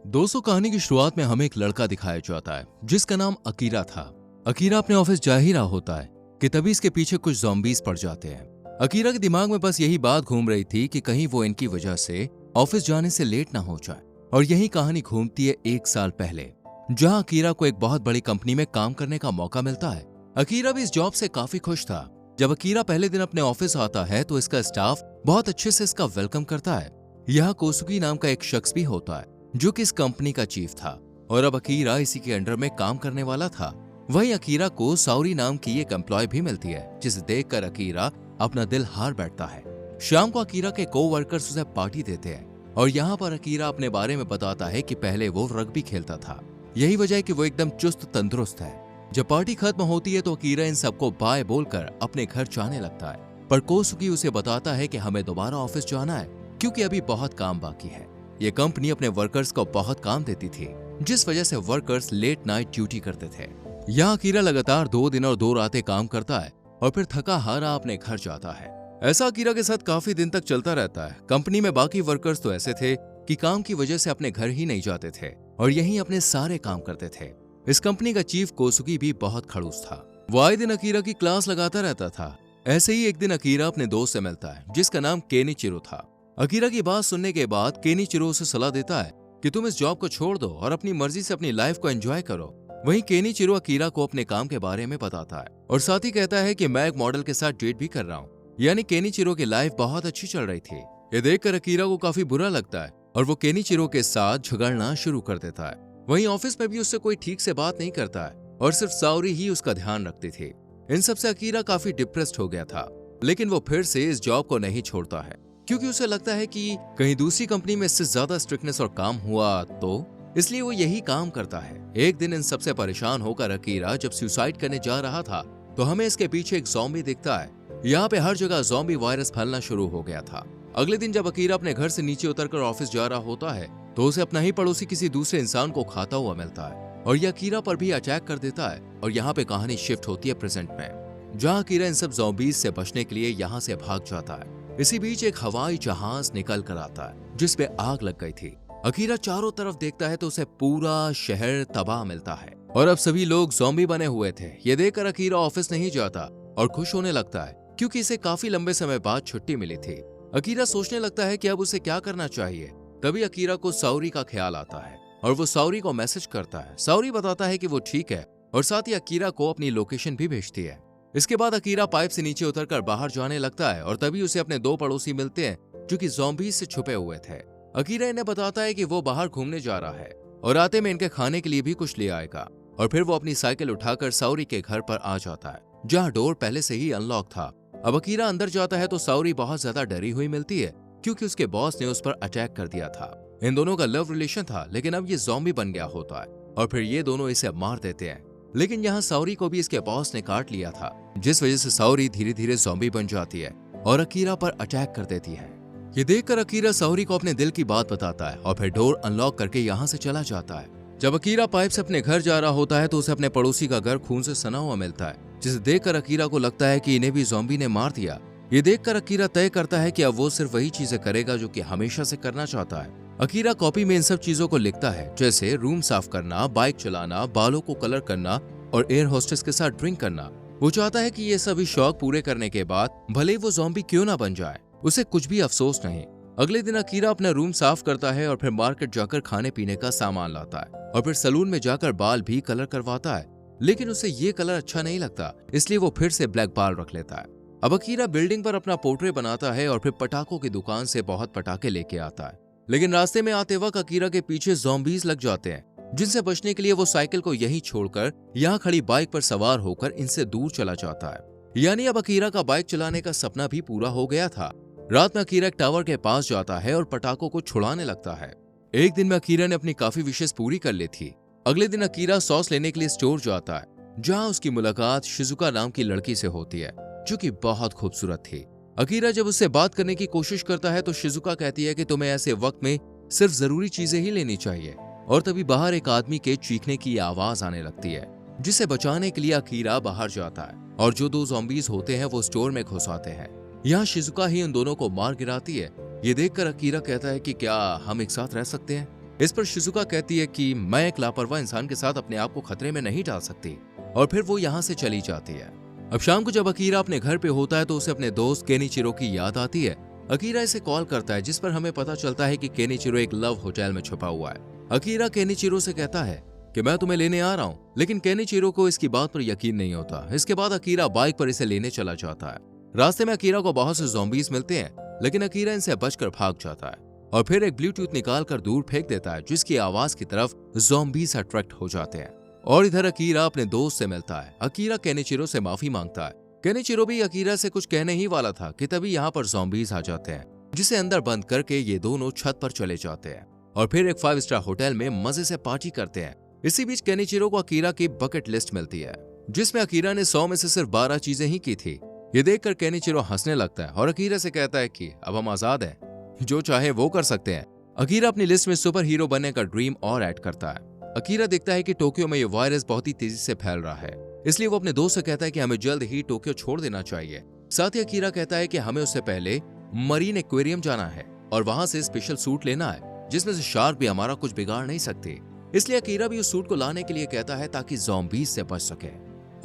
दोस्तों, कहानी की शुरुआत में हमें एक लड़का दिखाया जाता है जिसका नाम अकीरा था। अकीरा अपने ऑफिस जा ही रहा होता है कि तभी इसके पीछे कुछ ज़ॉम्बीज पड़ जाते हैं। अकीरा के दिमाग में बस यही बात घूम रही थी कि कहीं वो इनकी वजह से ऑफिस जाने से लेट ना हो जाए। और यही कहानी घूमती है 1 साल पहले, जहां अकीरा को एक बहुत बड़ी कंपनी में काम करने का मौका मिलता है। अकीरा भी इस जॉब से काफी खुश था। जब अकीरा पहले दिन अपने ऑफिस आता है तो इसका स्टाफ बहुत अच्छे से इसका वेलकम करता है। यहाँ कोसुकी नाम का एक शख्स भी होता है जो कि इस कंपनी का चीफ था और अब अकीरा इसी के अंडर में काम करने वाला था। वहीं अकीरा को साउरी नाम की एक एम्प्लॉय भी मिलती है जिसे देखकर अकीरा अपना दिल हार बैठता है। शाम को अकीरा के कोवर्कर्स उसे पार्टी देते हैं और यहाँ पर अकीरा अपने बारे में बताता है कि पहले वो रग्बी खेलता था, यही वजह है कि वो एकदम चुस्त तंदुरुस्त है। जब पार्टी खत्म होती है तो अकीरा इन सबको बाय बोलकर अपने घर जाने लगता है, पर कोसुकी उसे बताता है कि हमें दोबारा ऑफिस जाना है क्योंकि अभी बहुत काम बाकी है। ये कंपनी अपने वर्कर्स को बहुत काम देती थी, जिस वजह से वर्कर्स लेट नाइट ड्यूटी करते थे। यहाँ अकीरा लगातार 2 दिन और 2 रातें काम करता है और फिर थका हारा अपने घर जाता है। ऐसा अकीरा के साथ काफी दिन तक चलता रहता है। कंपनी में बाकी वर्कर्स तो ऐसे थे कि काम की वजह से अपने घर ही नहीं जाते थे और यहीं अपने सारे काम करते थे। इस कंपनी का चीफ कोसुकी भी बहुत खड़ूस था। वो आए दिन अकीरा की क्लास लगाता रहता था। ऐसे ही एक दिन अकीरा अपने दोस्त से मिलता है जिसका नाम केनिचिरो था। अकीरा की बात सुनने के बाद केनिचिरो उसे सलाह देता है कि तुम इस जॉब को छोड़ दो और अपनी मर्जी से अपनी लाइफ को एंजॉय करो। वहीं केनिचिरो अकीरा को अपने काम के बारे में बताता है और साथ ही कहता है कि मैं एक मॉडल के साथ डेट भी कर रहा हूँ। यानी केनिचिरो की लाइफ बहुत अच्छी चल रही थी। ये देखकर अकीरा को काफी बुरा लगता है और वो केनिचिरो के साथ झगड़ना शुरू कर देता है। वहीं ऑफिस में भी उससे कोई ठीक से बात नहीं करता है और सिर्फ साउरी ही उसका ध्यान रखती थी। इन सबसे अकीरा काफी डिप्रेस्ड हो गया था, लेकिन वो फिर से इस जॉब को नहीं छोड़ता है क्योंकि उसे लगता है कि कहीं दूसरी कंपनी में इससे ज्यादा स्ट्रिक्टनेस और काम हुआ तो, इसलिए वो यही काम करता है। एक दिन इन सबसे परेशान होकर अकीरा जब सुसाइड करने जा रहा था तो हमें इसके पीछे एक ज़ॉम्बी दिखता है। यहाँ पे हर जगह ज़ॉम्बी वायरस फैलना शुरू हो गया था। अगले दिन जब अकीरा अपने घर से नीचे उतरकर ऑफिस जा रहा होता है तो उसे अपना ही पड़ोसी किसी दूसरे इंसान को खाता हुआ मिलता है और यह अकीरा पर भी अटैक कर देता है। और यहाँ पे कहानी शिफ्ट होती है प्रेजेंट में, जहाँ अकीरा इन सब ज़ॉम्बीज से बचने के लिए यहाँ से भाग जाता है। इसी बीच एक हवाई जहाज निकल कर आता है जिसपे आग लग गई थी। अकीरा चारों तरफ देखता है तो उसे पूरा शहर तबाह मिलता है और अब सभी लोग ज़ॉम्बी बने हुए थे। ये देखकर अकीरा ऑफिस नहीं जाता और खुश होने लगता है क्योंकि इसे काफी लंबे समय बाद छुट्टी मिली थी। अकीरा सोचने लगता है कि अब उसे क्या करना चाहिए। तभी अकीरा को साउरी का ख्याल आता है और वो साउरी को मैसेज करता है। साउरी बताता है कि वो ठीक है और साथ ही अकीरा को अपनी लोकेशन भी भेजती है। इसके बाद अकीरा पाइप से नीचे उतरकर बाहर जाने लगता है और तभी उसे अपने 2 पड़ोसी मिलते हैं जो कि ज़ॉम्बीज से छुपे हुए थे। अकीरा इन्हें बताता है कि वो बाहर घूमने जा रहा है और रात में इनके खाने के लिए भी कुछ ले आएगा और फिर वो अपनी साइकिल उठाकर साउरी के घर पर आ जाता है जहाँ डोर पहले से ही अनलॉक था। अब अकीरा अंदर जाता है तो साउरी बहुत ज्यादा डरी हुई मिलती है क्योंकि उसके बॉस ने उस पर अटैक कर दिया था। इन दोनों का लव रिलेशन था, लेकिन अब ये ज़ॉम्बी बन गया होता है और फिर ये दोनों इसे मार देते हैं। लेकिन यहाँ साउरी को भी इसके बॉस ने काट लिया था, जिस वजह से साउरी धीरे धीरे ज़ॉम्बी बन जाती है और अकीरा पर अटैक कर देती है। ये देखकर अकीरा साउरी को अपने दिल की बात बताता है और फिर डोर अनलॉक करके यहाँ से चला जाता है। जब अकीरा पाइप से अपने घर जा रहा होता है तो उसे अपने पड़ोसी का घर खून से सना हुआ मिलता है, जिसे देखकर अकीरा को लगता है कि इन्हें भी ज़ॉम्बी ने मार दिया। ये देखकर अकीरा तय करता है कि अब वो सिर्फ वही चीजें करेगा जो कि हमेशा से करना चाहता है। अकीरा कॉपी में इन सब चीजों को लिखता है, जैसे रूम साफ करना, बाइक चलाना, बालों को कलर करना और एयर होस्टेस के साथ ड्रिंक करना। वो चाहता है कि ये सभी शौक पूरे करने के बाद भले वो ज़ॉम्बी क्यों ना बन जाए, उसे कुछ भी अफसोस नहीं। अगले दिन अकीरा अपना रूम साफ करता है और फिर मार्केट जाकर खाने पीने का सामान लाता है और फिर सलून में जाकर बाल भी कलर करवाता है। लेकिन उसे ये कलर अच्छा नहीं लगता, इसलिए वो फिर से ब्लैक बाल रख लेता है। अब अकीरा बिल्डिंग पर अपना पोर्ट्रेट बनाता है और फिर पटाखों की दुकान से बहुत पटाखे लेके आता है। लेकिन रास्ते में आते वक्त अकीरा के पीछे ज़ॉम्बीज लग जाते हैं, जिनसे बचने के लिए वो साइकिल को यहीं छोड़कर यहाँ खड़ी बाइक पर सवार होकर इनसे दूर चला जाता है। यानी अब अकीरा का बाइक चलाने का सपना भी पूरा हो गया था। रात में अकीरा एक टावर के पास जाता है और पटाखों को छुड़ाने लगता है। एक दिन में अकीरा ने अपनी काफी विशेष पूरी कर ली थी। अगले दिन अकीरा सॉस लेने के लिए स्टोर जाता है, जहाँ उसकी मुलाकात शिजुका नाम की लड़की से होती है जो कि बहुत खूबसूरत थी। अकीरा जब उससे बात करने की कोशिश करता है तो शिजुका कहती है कि तुम्हें ऐसे वक्त में सिर्फ जरूरी चीजें ही लेनी चाहिए। और तभी बाहर एक आदमी के चीखने की आवाज आने लगती है, जिसे बचाने के लिए अकीरा बाहर जाता है और जो 2 ज़ॉम्बीज होते हैं वो स्टोर में घुस आते हैं। यहाँ शिजुका ही उन दोनों को मार गिराती है। ये देखकर अकीरा कहता है कि क्या हम एक साथ रह सकते हैं। इस पर शिजुका कहती है कि मैं एक लापरवाह इंसान के साथ अपने आप को खतरे में नहीं डाल सकती, और फिर वो यहाँ से चली जाती है। अब शाम को जब अकीरा अपने घर पे होता है तो उसे अपने दोस्त केनिचिरो की याद आती है। अकीरा इसे कॉल करता है, जिस पर हमें पता चलता है कि केनिचिरो एक लव होटल में छुपा हुआ है। अकीरा केनिचिरो से कहता है कि मैं तुम्हें लेने आ रहा हूँ, लेकिन केनिचिरो को इसकी बात पर यकीन नहीं होता। इसके बाद अकीरा बाइक पर इसे लेने चला जाता है। रास्ते में अकीरा को बहुत से ज़ॉम्बीज मिलते हैं, लेकिन अकीरा इनसे बचकर भाग जाता है और फिर एक ब्लूटूथ निकालकर दूर फेंक देता है, जिसकी आवाज की तरफ ज़ॉम्बीज अट्रैक्ट हो जाते हैं। और इधर अकीरा अपने दोस्त से मिलता है। अकीरा केनिचिरो से माफी मांगता है। केनिचिरो भी अकीरा से कुछ कहने ही वाला था कि तभी यहाँ पर ज़ॉम्बीज आ जाते हैं, जिसे अंदर बंद करके ये दोनों छत पर चले जाते हैं और फिर एक 5 स्टार होटल में मजे से पार्टी करते हैं। इसी बीच केनिचिरो को अकीरा की बकेट लिस्ट मिलती है, जिसमें अकीरा ने 100 में से सिर्फ 12 चीजें ही की थी। ये देखकर केनिचिरो हंसने लगता है और अकीरा से कहता है कि अब हम आजाद हैं, जो चाहे वो कर सकते हैं। अकीरा अपनी लिस्ट में सुपर हीरो बनने का ड्रीम और ऐड करता है। अकीरा देखता है कि टोक्यो में ये वायरस बहुत ही तेजी से फैल रहा है, इसलिए वो अपने दोस्त से कहता है कि हमें जल्द ही टोक्यो छोड़ देना चाहिए। साथ ही अकीरा कहता है कि हमें उससे पहले मरीन एक्वेरियम जाना है और वहां से स्पेशल सूट लेना है, जिसमें से शार्क भी हमारा कुछ बिगाड़ नहीं सकते। इसलिए अकीरा भी उस सूट को लाने के लिए कहता है ताकि ज़ॉम्बीज से बच सके।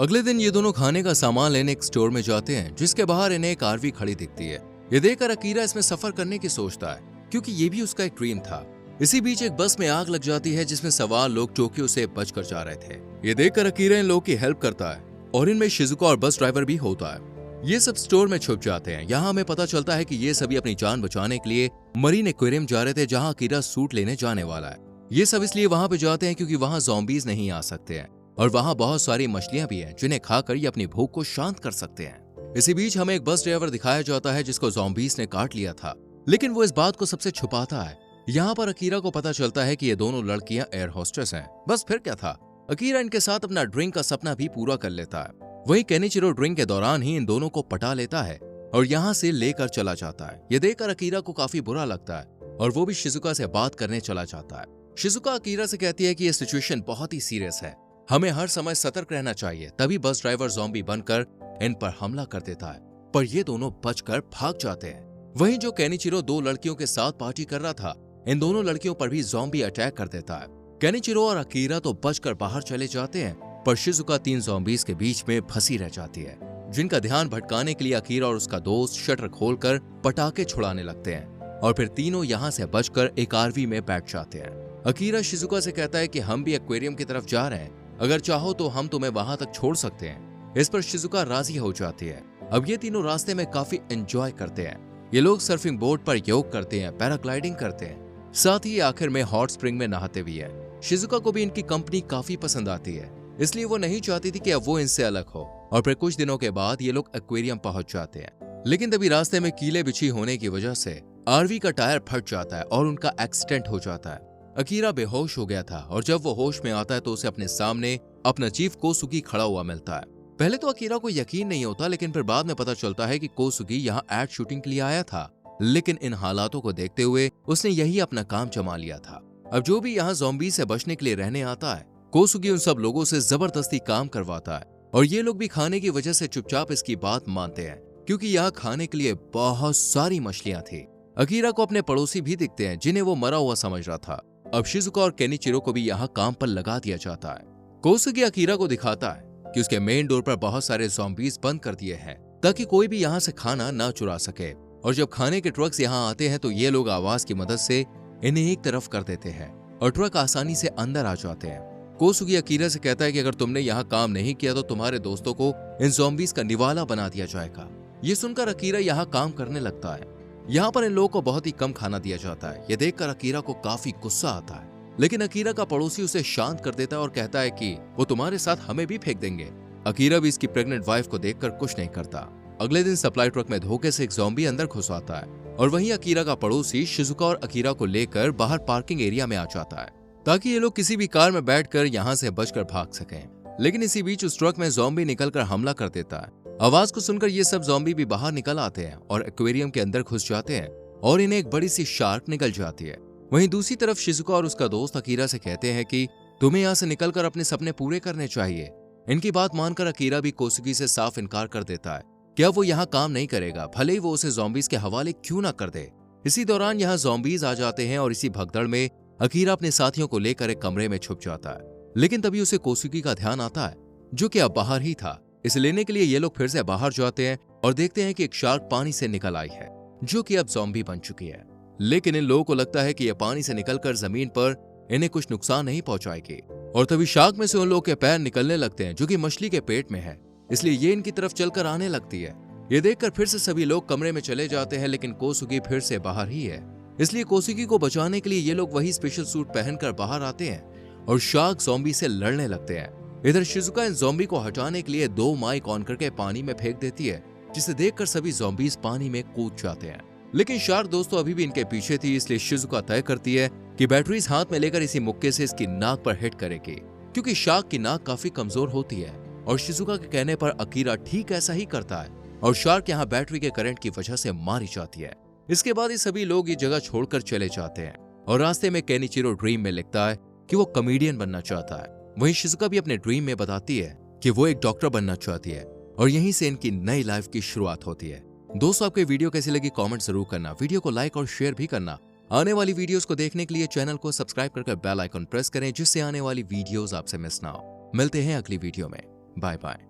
अगले दिन ये दोनों खाने का सामान लेने एक स्टोर में जाते हैं, जिसके बाहर इन्हें एक आरवी खड़ी दिखती है। ये देखकर अकीरा इसमें सफर करने की सोचता है, क्योंकि ये भी उसका एक ड्रीम था। इसी बीच एक बस में आग लग जाती है, जिसमें सवार लोग टोक्यो से बचकर जा रहे थे। ये देखकर अकीरा इन लोगों की हेल्प करता है और इनमें शिजुका और बस ड्राइवर भी होता है। ये सब स्टोर में छुप जाते हैं। यहाँ हमें पता चलता है कि ये सभी अपनी जान बचाने के लिए मरीन एक्वेरियम जा रहे थे, जहाँ अकीरा सूट लेने जाने वाला है। ये सब इसलिए वहां पे जाते हैं क्योंकि वहां ज़ॉम्बीज नहीं आ सकते हैं और वहां बहुत सारी मछलियां भी हैं, जिन्हें खाकर ये अपनी भूख को शांत कर सकते हैं। इसी बीच हमें एक बस ड्राइवर दिखाया जाता है, जिसको ज़ॉम्बीज ने काट लिया था, लेकिन वो इस बात को सबसे छुपाता है। यहाँ पर अकीरा को पता चलता है कि ये दोनों लड़कियां एयर होस्टेस हैं। बस फिर क्या था, अकीरा इनके साथ अपना ड्रिंक का सपना भी पूरा कर लेता है। वहीं केनिचिरो ड्रिंक के दौरान ही इन दोनों को पटा लेता है और यहाँ से लेकर चला जाता है। ये देखकर अकीरा को काफी बुरा लगता है और वो भी शिजुका से बात करने चला जाता है। शिजुका अकीरा से कहती है कि यह सिचुएशन बहुत ही सीरियस है, हमें हर समय सतर्क रहना चाहिए। तभी बस ड्राइवर ज़ॉम्बी बनकर इन पर हमला कर देता है, पर ये दोनों बचकर भाग जाते हैं। वहीं जो केनिचिरो 2 लड़कियों के साथ पार्टी कर रहा था, इन दोनों लड़कियों पर भी ज़ॉम्बी अटैक कर देता है। केनिचिरो और अकीरा तो बचकर बाहर चले जाते हैं, पर शिजुका 3 ज़ॉम्बीज के बीच में फंसी रह जाती है, जिनका ध्यान भटकाने के लिए अकीरा और उसका दोस्त शटर खोलकर पटाखे छुड़ाने लगते हैं और फिर तीनों यहाँ से बचकर एक आरवी में बैठ जाते हैं। अकीरा शिजुका से कहता है कि हम भी एक्वेरियम की तरफ जा रहे हैं, अगर चाहो तो हम तुम्हें वहां तक छोड़ सकते हैं। इस पर शिजुका राजी हो जाती है। अब ये तीनों रास्ते में काफी एंजॉय करते हैं। ये लोग सर्फिंग बोर्ड पर योग करते हैं, पैराग्लाइडिंग करते हैं, साथ ही आखिर में हॉट स्प्रिंग में नहाते भी है। शिजुका को भी इनकी कंपनी काफी पसंद आती है, इसलिए वो नहीं चाहती थी कि अब वो इनसे अलग हो। और फिर कुछ दिनों के बाद ये लोग एक्वेरियम पहुंच जाते हैं, लेकिन तभी रास्ते में कीले बिछी होने की वजह से आरवी का टायर फट जाता है और उनका एक्सीडेंट हो जाता है। अकीरा बेहोश हो गया था और जब वो होश में आता है तो उसे अपने सामने अपना चीफ कोसुगी खड़ा हुआ मिलता है। पहले तो अकीरा को यकीन नहीं होता, लेकिन फिर बाद में पता चलता है कि कोसुगी यहाँ एड शूटिंग के लिए आया था, लेकिन इन हालातों को देखते हुए उसने यही अपना काम जमा लिया था। अब जो भी यहाँ ज़ॉम्बी से बचने के लिए रहने आता है, कोसुगी उन सब लोगों से जबरदस्ती काम करवाता है और ये लोग भी खाने की वजह से चुपचाप इसकी बात मानते हैं, क्योंकि यहाँ खाने के लिए बहुत सारी मछलियां थी। अकीरा को अपने पड़ोसी भी दिखते हैं, जिन्हें वो मरा हुआ समझ रहा था। अब शिजुका और केनिचिरो को भी यहाँ काम पर लगा दिया जाता है। कोसुगी अकीरा को दिखाता है कि उसके मेन डोर पर बहुत सारे ज़ॉम्बीज बंद कर दिए हैं, ताकि कोई भी यहाँ से खाना ना चुरा सके। और जब खाने के ट्रक्स यहाँ आते हैं तो ये लोग आवाज की मदद से इन्हें एक तरफ कर देते हैं और ट्रक आसानी से अंदर आ जाते हैं। कोसुगी अकीरा से कहता है कि अगर तुमने यहाँ काम नहीं किया तो तुम्हारे दोस्तों को इन ज़ॉम्बीज का निवाला बना दिया जाएगा। ये सुनकर अकीरा यहाँ काम करने लगता है। यहाँ पर इन लोगों को बहुत ही कम खाना दिया जाता है। ये देखकर अकीरा को काफी गुस्सा आता है, लेकिन अकीरा का पड़ोसी उसे शांत कर देता है और कहता है कि वो तुम्हारे साथ हमें भी फेंक देंगे। अकीरा भी इसकी प्रेग्नेंट वाइफ को देखकर कुछ नहीं करता। अगले दिन सप्लाई ट्रक में धोखे से एक ज़ॉम्बी अंदर घुस आता है और वहीं अकीरा का पड़ोसी शिजुका और अकीरा को लेकर बाहर पार्किंग एरिया में आ जाता है, ताकि ये लोग किसी भी कार में बैठकर यहाँ से बचकर भाग सकें। लेकिन इसी बीच उस ट्रक में ज़ॉम्बी निकलकर हमला कर देता है। आवाज को सुनकर ये सब ज़ॉम्बी भी बाहर निकल आते हैं और एक्वेरियम के अंदर घुस जाते हैं और इन्हें एक बड़ी सी शार्क निकल जाती है। वहीं दूसरी तरफ शिजुका और उसका दोस्त अकीरा से कहते हैं कि तुम्हें यहाँ से निकलकर अपने सपने पूरे करने चाहिए। इनकी बात मानकर अकीरा भी कोसुगी से साफ इनकार कर देता है कि अब वो यहाँ काम नहीं करेगा, भले ही वो उसे ज़ॉम्बीज के हवाले क्यों ना कर दे। इसी दौरान यहाँ ज़ॉम्बीज आ जाते हैं और इसी भगदड़ में अकीरा अपने साथियों को लेकर एक कमरे में छुप जाता है, लेकिन तभी उसे कोसुगी का ध्यान आता है, जो कि अब बाहर ही था। इसे लेने के लिए ये लोग फिर से बाहर जाते हैं और देखते हैं कि एक शार्क पानी से निकल आई है, जो कि अब ज़ॉम्बी बन चुकी है। लेकिन इन लोगों को लगता है कि यह पानी से निकलकर जमीन पर इन्हें कुछ नुकसान नहीं पहुंचाएगी। और तभी शार्क में से उन लोगों के पैर निकलने लगते हैं, जो कि मछली के पेट में है, इसलिए ये इनकी तरफ चलकर आने लगती है। ये देखकर फिर से सभी लोग कमरे में चले जाते हैं, लेकिन कोसुगी फिर से बाहर ही है। इसलिए कोसुगी को बचाने के लिए ये लोग वही स्पेशल सूट पहनकर बाहर आते हैं और शार्क ज़ॉम्बी से लड़ने लगते हैं। इधर शिजुका इन ज़ॉम्बी को हटाने के लिए 2 माइक ऑन करके पानी में फेंक देती है, जिसे देखकर सभी ज़ॉम्बीज पानी में कूद जाते हैं। लेकिन शार्क दोस्तों अभी भी इनके पीछे थी, इसलिए शिजुका तय करती है कि बैटरीज हाथ में लेकर इसी मुक्के से इसकी नाक पर हिट करेगी, क्योंकि शार्क की नाक काफी कमजोर होती है। और शिजुका के कहने पर अकीरा ठीक ऐसा ही करता है और शार्क यहाँ बैटरी के करंट की वजह से मारी जाती है। इसके बाद ये सभी लोग ये जगह छोड़कर चले जाते हैं और रास्ते में केनिचिरो ड्रीम में लिखता है कि वो कॉमेडियन बनना चाहता है। वहीं शिजुका भी अपने ड्रीम में बताती है कि वो एक डॉक्टर बनना चाहती है और यहीं से इनकी नई लाइफ की शुरुआत होती है। दोस्तों आपको वीडियो कैसी लगी कमेंट जरूर करना, वीडियो को लाइक और शेयर भी करना। आने वाली वीडियोस को देखने के लिए चैनल को सब्सक्राइब करके बेल आइकन प्रेस करें, जिससे आने वाली वीडियोस आपसे मिस ना हो। मिलते हैं अगली वीडियो में, बाय बाय।